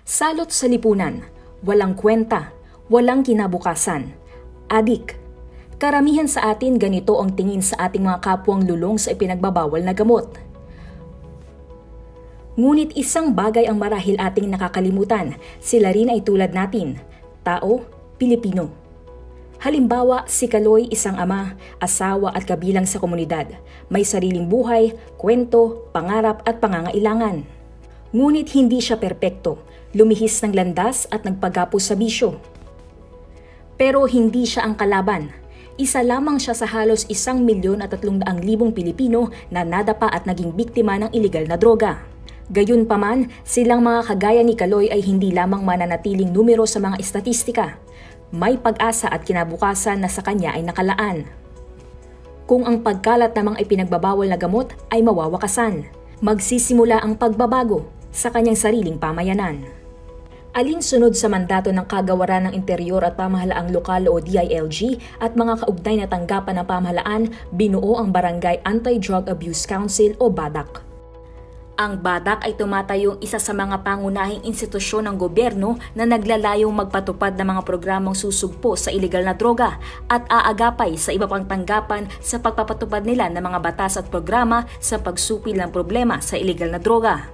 Salot sa lipunan, walang kwenta, walang kinabukasan. Adik. Karamihan sa atin ganito ang tingin sa ating mga kapwang lulong sa ipinagbabawal na gamot. Ngunit isang bagay ang marahil ating nakakalimutan, sila rin ay tulad natin, tao, Pilipino. Halimbawa, si Kaloy isang ama, asawa at kabilang sa komunidad. May sariling buhay, kwento, pangarap at pangangailangan. Ngunit hindi siya perpekto, lumihis ng landas at nagpagapos sa bisyo. Pero hindi siya ang kalaban. Isa lamang siya sa halos 1,300,000 Pilipino na nadapa at naging biktima ng iligal na droga. Gayunpaman, silang mga kagaya ni Kaloy ay hindi lamang mananatiling numero sa mga estatistika. May pag-asa at kinabukasan na sa kanya ay nakalaan. Kung ang pagkalat ng mga ipinagbabawal na gamot ay mawawakasan, magsisimula ang pagbabago sa kanyang sariling pamayanan. Alinsunod sa mandato ng Kagawaran ng Interior at Pamahalaang Lokal o DILG at mga kaugnay na tanggapan ng pamahalaan, binuo ang Barangay Anti-Drug Abuse Council o BADAC. Ang BADAC ay tumatayong isa sa mga pangunahing institusyon ng gobyerno na naglalayong magpatupad ng mga programang susugpo sa iligal na droga at aagapay sa iba pang tanggapan sa pagpapatupad nila ng mga batas at programa sa pagsupil ng problema sa iligal na droga.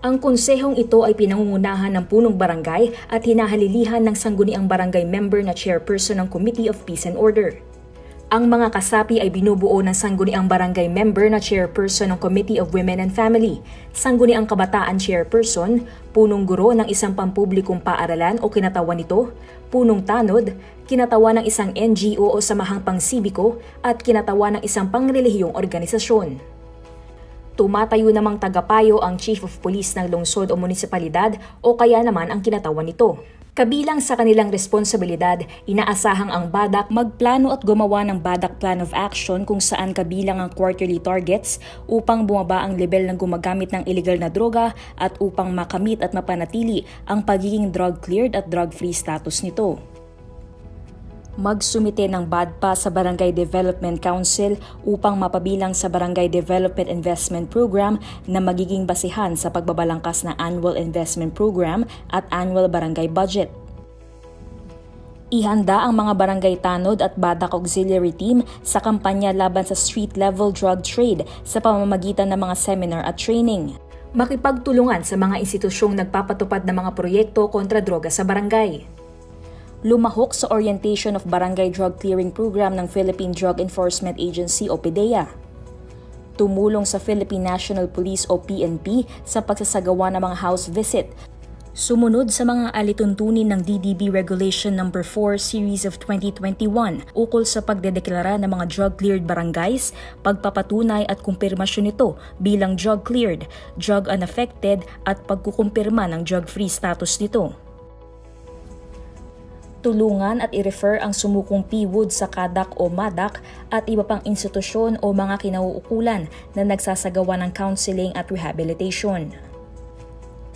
Ang konsehong ito ay pinangungunahan ng punong barangay at hinahalilihan ng sangguniang barangay member na chairperson ng Committee of Peace and Order. Ang mga kasapi ay binubuo ng sangguniang barangay member na chairperson ng Committee of Women and Family, sangguniang kabataan chairperson, punong guro ng isang pampublikong paaralan o kinatawan nito, punong tanod, kinatawan ng isang NGO o samahang pangsibiko at kinatawan ng isang pangrelihiyong organisasyon. Tumatayo namang tagapayo ang Chief of Police ng lungsod o munisipalidad o kaya naman ang kinatawan nito. Kabilang sa kanilang responsibilidad, inaasahang ang BADAC magplano at gumawa ng BADAC Plan of Action kung saan kabilang ang quarterly targets upang bumaba ang level ng gumagamit ng illegal na droga at upang makamit at mapanatili ang pagiging drug-cleared at drug-free status nito. Magsumite ng BADPA sa Barangay Development Council upang mapabilang sa Barangay Development Investment Program na magiging basihan sa pagbabalangkas ng Annual Investment Program at Annual Barangay Budget. Ihanda ang mga barangay tanod at BADAC Auxiliary Team sa kampanya laban sa street-level drug trade sa pamamagitan ng mga seminar at training. Makipagtulungan sa mga institusyong nagpapatupad ng mga proyekto kontra droga sa barangay. Lumahok sa Orientation of Barangay Drug Clearing Program ng Philippine Drug Enforcement Agency o PDEA. Tumulong sa Philippine National Police o PNP sa pagsasagawa ng mga house visit. Sumunod sa mga alituntunin ng DDB Regulation No. 4 Series of 2021 ukol sa pagdedeklara ng mga drug-cleared barangays, pagpapatunay at kumpirmasyon nito bilang drug-cleared, drug-unaffected at pagkukumpirma ng drug-free status nito. Tulungan at i-refer ang sumukong PWOD sa KADAC o MADAC at iba pang institusyon o mga kinauukulan na nagsasagawa ng counseling at rehabilitation.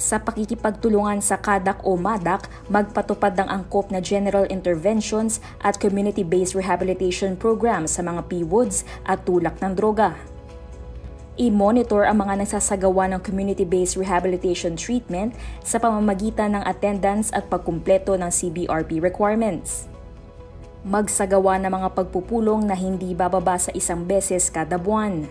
Sa pakikipagtulungan sa KADAC o MADAC, magpatupad ng angkop na general interventions at community-based rehabilitation program sa mga PWODs at tulak ng droga. I-monitor ang mga nagsasagawa ng community-based rehabilitation treatment sa pamamagitan ng attendance at pagkumpleto ng CBRP requirements. Magsagawa ng mga pagpupulong na hindi bababa sa 1 beses kada buwan.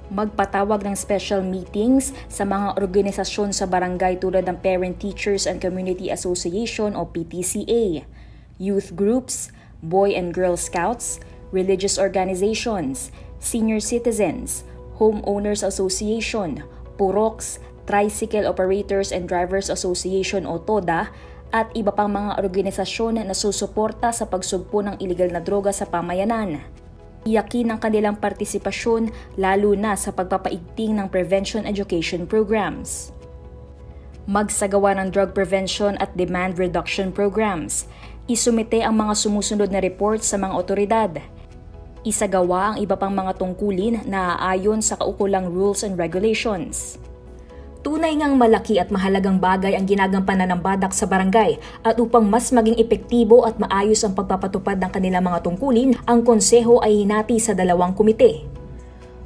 Magpatawag ng special meetings sa mga organisasyon sa barangay tulad ng Parent Teachers and Community Association o PTCA, youth groups, Boy and Girl Scouts, religious organizations, senior citizens, Homeowners Association, PUROX, Tricycle Operators and Drivers Association o TODA, at iba pang mga organisasyon na susuporta sa pagsugpo ng iligal na droga sa pamayanan. Iyakin ang kanilang partisipasyon lalo na sa pagpapaigting ng prevention education programs. Magsagawa ng drug prevention at demand reduction programs. Isumite ang mga sumusunod na reports sa mga otoridad. Isagawa ang iba pang mga tungkulin na aayon sa kaukulang rules and regulations. Tunay ngang malaki at mahalagang bagay ang ginagampanan ng BADAC sa barangay at upang mas maging epektibo at maayos ang pagpapatupad ng kanilang mga tungkulin, ang konseho ay hinati sa 2 komite.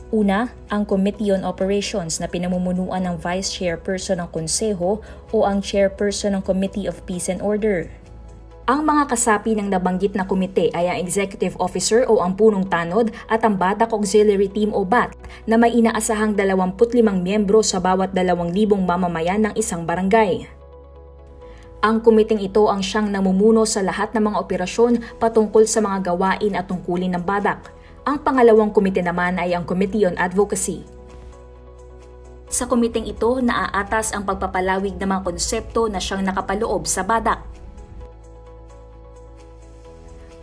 Una, ang Committee on Operations na pinamumunuan ng Vice Chairperson ng Konseho o ang Chairperson ng Committee of Peace and Order. Ang mga kasapi ng nabanggit na komite ay ang Executive Officer o ang punong tanod at ang Batak Auxiliary Team o BAT na may inaasahang 25 miyembro sa bawat 2,000 mamamayan ng isang barangay. Ang komiteng ito ang siyang namumuno sa lahat ng mga operasyon patungkol sa mga gawain at tungkulin ng Batak. Ang pangalawang komite naman ay ang Committee on Advocacy. Sa komiteng ito, naaatas ang pagpapalawig ng mga konsepto na siyang nakapaloob sa Batak.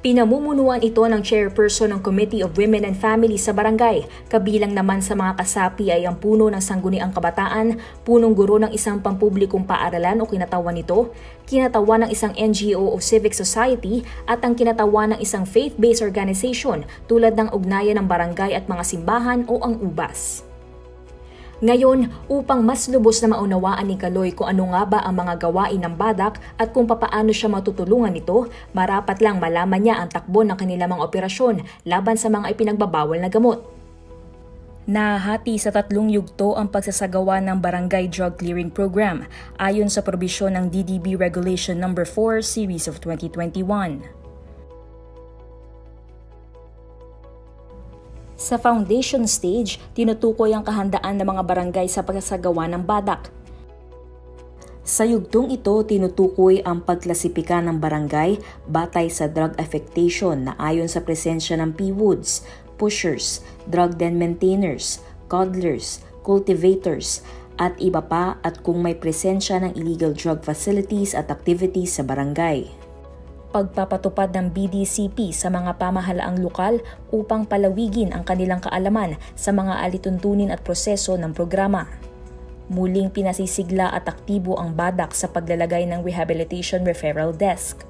Pinamumunuan ito ng Chairperson ng Committee of Women and Family sa barangay. Kabilang naman sa mga kasapi ay ang puno ng Sangguniang Kabataan, punong guro ng isang pampublikong paaralan o kinatawan nito, kinatawan ng isang NGO o civic society at ang kinatawan ng isang faith-based organization tulad ng ugnayan ng barangay at mga simbahan o ang ubas. Ngayon, upang mas lubos na maunawaan ni Kaloy kung ano nga ba ang mga gawain ng Batak at kung papaano siya matutulungan nito, marapat lang malaman niya ang takbo ng kanilang mga operasyon laban sa mga ipinagbabawal na gamot. Nahati sa 3 yugto ang pagsasagawa ng Barangay Drug Clearing Program ayon sa probisyon ng DDB Regulation No. 4 Series of 2021. Sa foundation stage, tinutukoy ang kahandaan ng mga barangay sa pagsasagawa ng Batak. Sa yugtong ito, tinutukoy ang pagklasipika ng barangay batay sa drug affectation na ayon sa presensya ng PWODs, pushers, drug den maintainers, coddlers, cultivators, at iba pa at kung may presensya ng illegal drug facilities at activities sa barangay. Pagpapatupad ng BDCP sa mga pamahalaang lokal upang palawigin ang kanilang kaalaman sa mga alituntunin at proseso ng programa. Muling pinasisigla at aktibo ang Batak sa paglalagay ng Rehabilitation Referral Desk.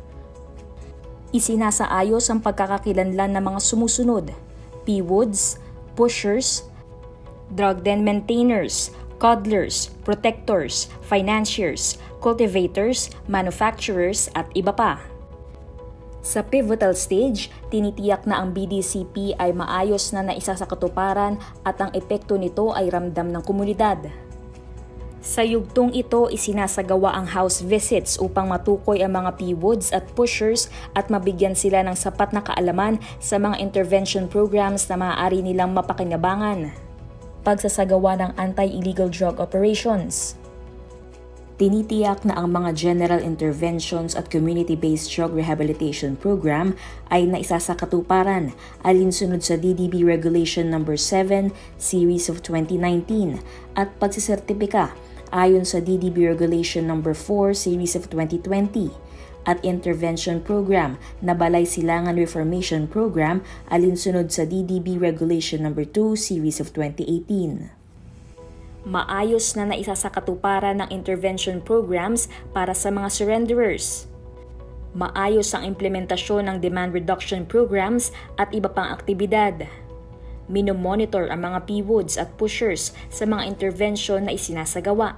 Isinasaayos ang pagkakakilanlan ng mga sumusunod: PWODs, pushers, drug den maintainers, coddlers, protectors, financiers, cultivators, manufacturers at iba pa. Sa pivotal stage, tinitiyak na ang BDCP ay maayos na naisa sa katuparan at ang epekto nito ay ramdam ng komunidad. Sa yugtong ito, isinasagawa ang house visits upang matukoy ang mga PWODs at pushers at mabigyan sila ng sapat na kaalaman sa mga intervention programs na maaari nilang mapakinabangan. Pagsasagawa ng anti-illegal drug operations. Tinitiyak na ang mga general interventions at community-based drug rehabilitation program ay naisa sa katuparan alinsunod sa DDB Regulation No. 7 Series of 2019 at pagsisertipika ayon sa DDB Regulation No. 4 Series of 2020 at intervention program na Balay Silangan Reformation Program alinsunod sa DDB Regulation No. 2 Series of 2018. Maayos na naisa sa katuparan ng intervention programs para sa mga surrenderers. Maayos ang implementasyon ng demand reduction programs at iba pang aktibidad. Minomonitor ang mga PWODs at pushers sa mga intervention na isinasagawa.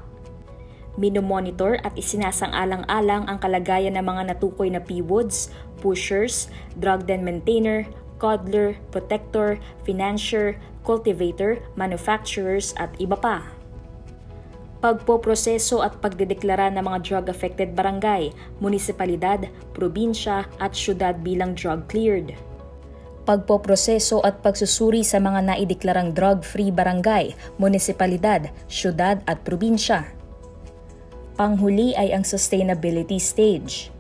Minomonitor at isinasang-alang-alang ang kalagayan ng mga natukoy na PWODs, pushers, drug den maintainer, coddler, protector, financier, cultivator, manufacturers at iba pa. Pagpoproseso at pagdedeklara ng mga drug-affected barangay, munisipalidad, probinsya at syudad bilang drug-cleared. Pagpoproseso at pagsusuri sa mga naideklarang drug-free barangay, munisipalidad, syudad at probinsya. Panghuli ay ang sustainability stage.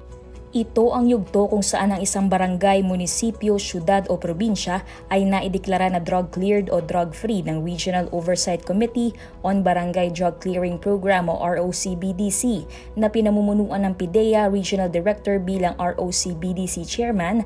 Ito ang yugto kung saan ang isang barangay, munisipyo, syudad o probinsya ay naideklara na drug-cleared o drug-free ng Regional Oversight Committee on Barangay Drug Clearing Program o ROCBDC na pinamumunuan ng PIDEA Regional Director bilang ROCBDC Chairman,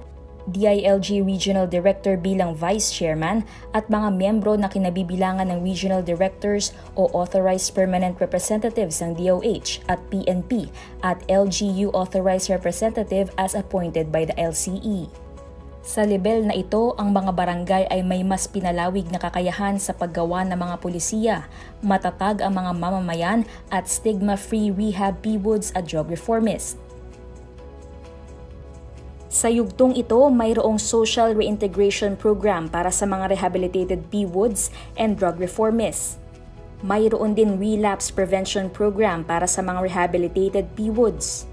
DILG Regional Director bilang Vice Chairman at mga miyembro na kinabibilangan ng Regional Directors o Authorized Permanent Representatives ng DOH at PNP at LGU Authorized Representative as appointed by the LCE. Sa level na ito, ang mga barangay ay may mas pinalawig na kakayahan sa paggawa ng mga pulisiya, matatag ang mga mamamayan at stigma-free rehab PWODs at drug reformists. Sa yugtong ito, mayroong social reintegration program para sa mga rehabilitated PWODs and drug reformists. Mayroon din relapse prevention program para sa mga rehabilitated PWODs.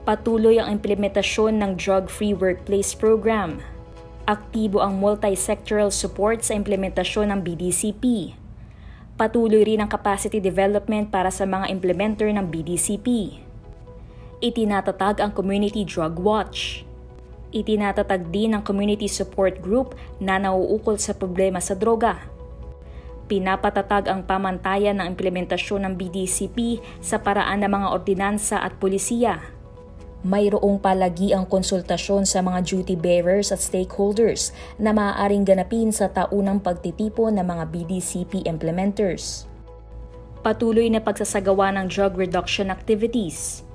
Patuloy ang implementasyon ng drug-free workplace program. Aktibo ang multi-sectoral support sa implementasyon ng BDCP. Patuloy rin ang capacity development para sa mga implementer ng BDCP. Itinatatag ang Community Drug Watch. Itinatatag din ang Community Support Group na nauukol sa problema sa droga. Pinapatatag ang pamantayan ng implementasyon ng BDCP sa paraan ng mga ordinansa at pulisiya. Mayroong palagiang konsultasyon sa mga duty bearers at stakeholders na maaaring ganapin sa taunang pagtitipon ng mga BDCP implementers. Patuloy na pagsasagawa ng drug reduction activities.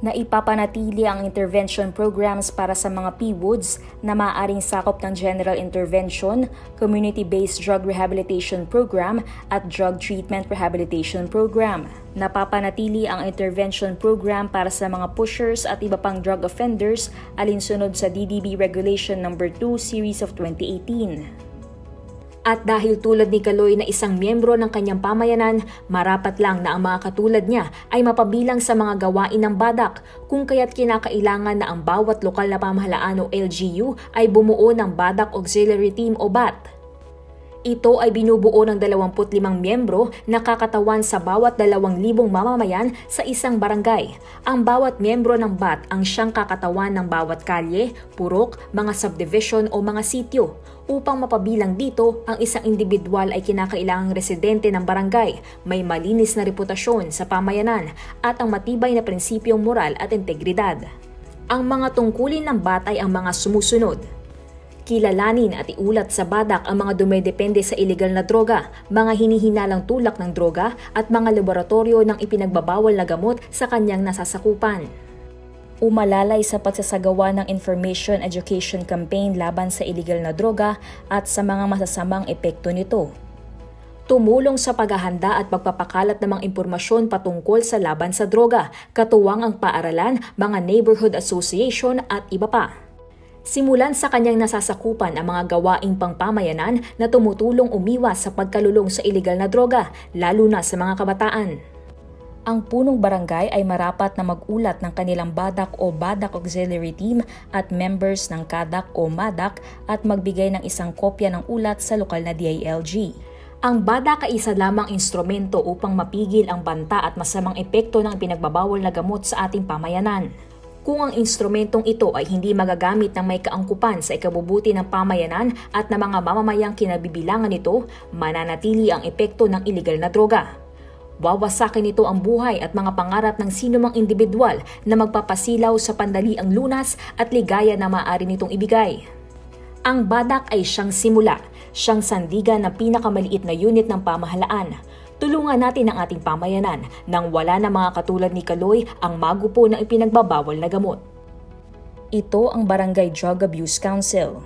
Naipapanatili ang intervention programs para sa mga PWODs na maaaring sakop ng General Intervention, Community-Based Drug Rehabilitation Program at Drug Treatment Rehabilitation Program. Napapanatili ang intervention program para sa mga pushers at iba pang drug offenders alinsunod sa DDB Regulation No. 2 Series of 2018. At dahil tulad ni Kaloy na isang miyembro ng kanyang pamayanan, marapat lang na ang mga katulad niya ay mapabilang sa mga gawain ng badak, kung kaya't kinakailangan na ang bawat lokal na pamahalaan o LGU ay bumuo ng Badak Auxiliary Team o BAT. Ito ay binubuo ng 25 miyembro na kakatawan sa bawat 2,000 mamamayan sa isang barangay. Ang bawat miyembro ng BAT ang siyang kakatawan ng bawat kalye, purok, mga subdivision o mga sityo. Upang mapabilang dito, ang isang individual ay kinakailangang residente ng barangay, may malinis na reputasyon sa pamayanan at ang matibay na prinsipyong moral at integridad. Ang mga tungkulin ng BAT ay ang mga sumusunod. Kilalanin at iulat sa badak ang mga dumedepende sa iligal na droga, mga hinihinalang tulak ng droga at mga laboratorio ng ipinagbabawal na gamot sa kanyang nasasakupan. Umalalay sa pagsasagawa ng information education campaign laban sa iligal na droga at sa mga masasamang epekto nito. Tumulong sa paghahanda at pagpapakalat ng mga impormasyon patungkol sa laban sa droga, katuwang ang paaralan, mga neighborhood association at iba pa. Simulan sa kanyang nasasakupan ang mga gawaing pangpamayanan na tumutulong umiwas sa pagkalulong sa iligal na droga, lalo na sa mga kabataan. Ang punong barangay ay marapat na mag-ulat ng kanilang BADAK o Badak Auxiliary Team at members ng KADAK o MADAK at magbigay ng isang kopya ng ulat sa lokal na DILG. Ang BADAK ay isa lamang instrumento upang mapigil ang banta at masamang epekto ng pinagbabawal na gamot sa ating pamayanan. Kung ang instrumentong ito ay hindi magagamit ng may kaangkupan sa ikabubuti ng pamayanan at ng mga mamamayang kinabibilangan nito, mananatili ang epekto ng iligal na droga. Wawasakin nito ang buhay at mga pangarap ng sinumang individual na magpapasilaw sa pandaliang lunas at ligaya na maaari nitong ibigay. Ang BADAK ay siyang simula, siyang sandigan ng pinakamaliit na unit ng pamahalaan. Tulungan natin ang ating pamayanan nang wala na mga katulad ni Kaloy ang magupo ng ipinagbabawal na gamot. Ito ang Barangay Drug Abuse Council.